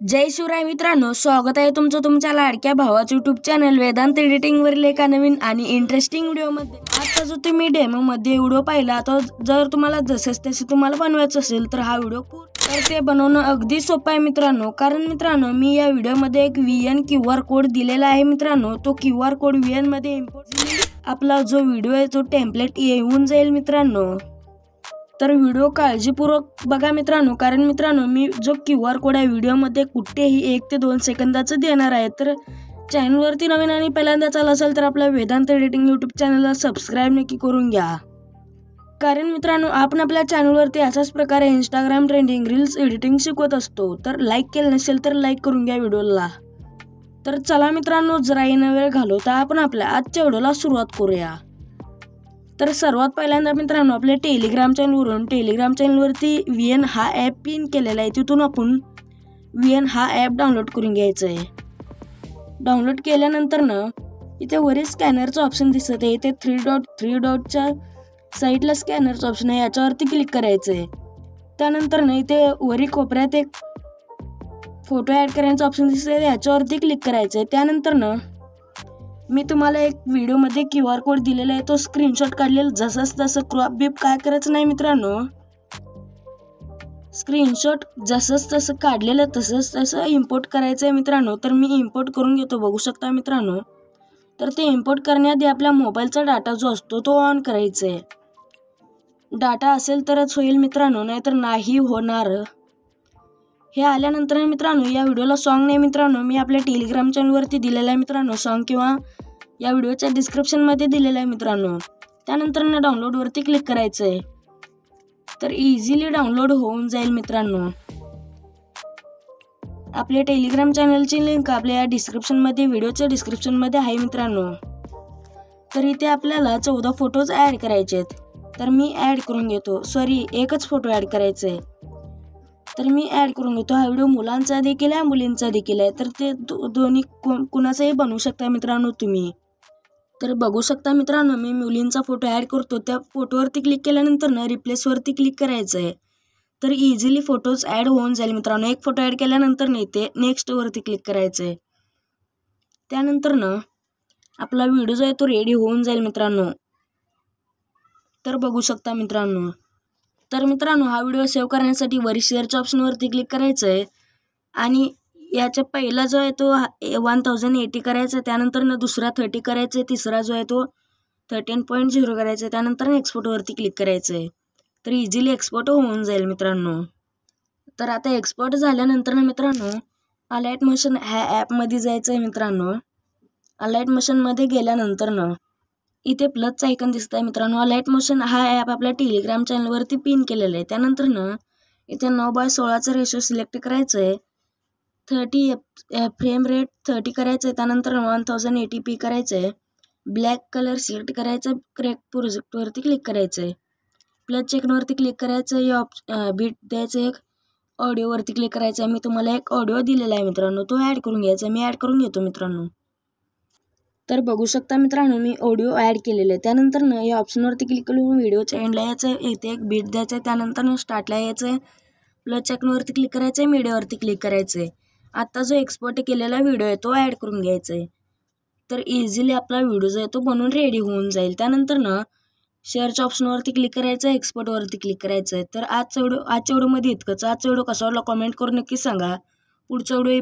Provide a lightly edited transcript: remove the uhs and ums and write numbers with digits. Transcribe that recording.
जय शिवराय मित्रांनो, स्वागत आहे तुमचं तुमच्या लाडक्या भावाचं यूट्यूब चॅनल वेदांत एडिटिंगवरील एका नवीन आणि इंटरेस्टिंग व्हिडिओमध्ये. आता जो तुम्ही डेमोमध्ये व्हिडिओ पाहिला, तर जर तुम्हाला जसेच तसे तुम्हाला बनवायचं असेल तर हा व्हिडिओ तर ते बनवणं अगदी सोपं आहे मित्रांनो. कारण मित्रांनो, मी या व्हिडिओमध्ये एक VN QR कोड दिलेला आहे मित्रांनो. तो QR कोड VN मध्ये इम्पोर्ट आपला जो व्हिडिओ आहे तो टेम्पलेट येऊन जाईल मित्रांनो. तर व्हिडिओ काळजीपूर्वक बघा मित्रांनो, कारण मित्रांनो मी जो QR कोड आहे व्हिडिओमध्ये कुठेही 1 ते 2 सेकंदाचं देणार आहे. तर चॅनलवरती नवीन आणि पहिल्यांदा चालू असेल तर आपल्या वेदांत एडिटिंग यूट्यूब चॅनलला सबस्क्राईब नक्की करून घ्या. कारण मित्रांनो, आपण आपल्या चॅनलवरती अशाच प्रकारे इंस्टाग्राम ट्रेंडिंग रील्स एडिटिंग शिकवत असतो. तर लाईक केलं नसेल तर लाईक करून घ्या व्हिडिओला. तर चला मित्रांनो, जराही न वेळ घालवता आपण आपल्या आजच्या व्हिडिओला सुरुवात करूया. तर सर्वात पहिल्यांदा मित्रांनो, आपल्या टेलिग्राम चॅनलवरती VN हा ॲप पिन केलेला आहे. तिथून आपण VN हा ॲप डाउनलोड करून घ्यायचं आहे. डाउनलोड केल्यानंतर ना इथे वरील स्कॅनरचं ऑप्शन दिसत आहे. इथे थ्री डॉटच्या साईडला स्कॅनरचं ऑप्शन आहे, याच्यावरती क्लिक करायचं आहे. त्यानंतर ना इथे वरी कोपऱ्यात एक फोटो ॲड करायचं ऑप्शन दिसत आहे, याच्यावरती क्लिक करायचं आहे. त्यानंतर ना मी तुम्हाला एक व्हिडिओमध्ये QR कोड दिलेला आहे, तो स्क्रीनशॉट काढलेला जसंच तसं क्रॉप बीप काय करायचं नाही मित्रांनो. स्क्रीनशॉट जसंच तसं काढलेलं तसंच तसं इम्पोर्ट करायचं आहे मित्रांनो. तर मी इम्पोर्ट करून घेतो, बघू शकता मित्रांनो. तर ते इम्पोर्ट करण्याआधी आपल्या मोबाईलचा डाटा जो असतो तो ऑन करायचा आहे. डाटा असेल तरच होईल मित्रांनो, नाहीतर नाही होणार. हे आल्यानंतर मित्रांनो, या व्हिडिओला सॉन्ग नाही मित्रांनो, मी आपल्या टेलिग्राम चॅनलवरती दिलेला आहे मित्रांनो सॉन्ग, किंवा या व्हिडिओच्या डिस्क्रिप्शनमध्ये दिलेला आहे मित्रांनो. त्यानंतर ना डाउनलोडवरती क्लिक करायचं आहे. तर इझिली डाउनलोड होऊन जाईल मित्रांनो. आपल्या टेलिग्राम चॅनलची लिंक आपल्या या डिस्क्रिप्शनमध्ये व्हिडिओच्या डिस्क्रिप्शनमध्ये आहे मित्रांनो. तर इथे आपल्याला 14 फोटोज ॲड करायचे आहेत. तर मी ॲड करून घेतो. एकच फोटो ॲड करायचा आहे. तर मी ॲड करून घेतो. हा व्हिडिओ मुलांचा देखील आहे, मुलींचा देखील आहे. तर ते दोन्ही कुणाचाही बनवू शकता मित्रांनो तुम्ही. तर बघू शकता मित्रांनो, मी मुलींचा फोटो ॲड करतो. त्या फोटोवरती क्लिक केल्यानंतर ना रिप्लेसवरती क्लिक करायचं आहे. तर इझिली फोटोज ॲड होऊन जाईल मित्रांनो. एक फोटो ॲड केल्यानंतर ना इथे नेक्स्टवरती क्लिक करायचं आहे. त्यानंतर ना आपला व्हिडिओ जो आहे तो रेडी होऊन जाईल मित्रांनो. तर बघू शकता मित्रांनो. तर मित्रांनो, हा व्हिडिओ सेव्ह करण्यासाठी वरी शेअरच्या ऑप्शनवरती क्लिक करायचं आहे. आणि याच्या पहिला जो आहे तो 1080 करायचा आहे. त्यानंतर ना दुसरा 30 करायचा आहे. तिसरा जो आहे तो 13.0 करायचा आहे. त्यानंतर एक्सपोर्टवरती क्लिक करायचं आहे. तर इझिली एक्सपोर्ट होऊन जाईल मित्रांनो. तर आता एक्सपोर्ट झाल्यानंतर ना मित्रांनो, अलाइट मोशन ह्या ॲपमध्ये जायचं आहे मित्रांनो. अलाइट मोशनमध्ये गेल्यानंतर ना इथे प्लसचा आयकॉन दिसत आहे मित्रांनो. अलाइट मोशन हा ॲप आपल्या टेलिग्राम चॅनलवरती पिन केलेला आहे. त्यानंतर ना इथे 9:16चा रेशो सिलेक्ट करायचं आहे. 30 फ्रेम रेट 30 करायचं आहे. त्यानंतर 1080p करायचं आहे. ब्लॅक कलर सिलेक्ट करायचं, करेक्ट प्रोजेक्टवरती क्लिक करायचं आहे. प्लस चेकनवरती क्लिक करायचं आहे. बीट द्यायचं एक. ऑडिओवरती क्लिक करायचं आहे. मी तुम्हाला एक ऑडिओ दिलेला आहे मित्रांनो, तो ॲड करून घ्यायचा आहे. मी ॲड करून घेतो मित्रांनो. तर बघू शकता मित्रांनो, मी ऑडिओ ॲड केलेलं आहे. त्यानंतर ना या ऑप्शनवरती क्लिक करून व्हिडिओच्या एंडला यायचं आहे. इथे एक बीट द्यायचं आहे. त्यानंतर ना स्टार्टला यायचं आहे. प्लस चेकनवरती क्लिक करायचं आहे. मीडियावरती क्लिक करायचं आहे. आता जो एक्सपोर्ट केलेला व्हिडिओ आहे तो ॲड करून घ्यायचा आहे. तर इझिली आपला व्हिडिओ जो आहे तो बनवून रेडी होऊन जाईल. त्यानंतर ना शेअरच्या ऑप्शनवरती क्लिक करायचं आहे. एक्सपोर्टवरती क्लिक करायचं आहे. तर आजच्या व्हिडिओमध्ये इतकंच. आजचा व्हिडिओ कसा वाटला कॉमेंट करून नक्की सांगा. पुढचा व्हिडिओ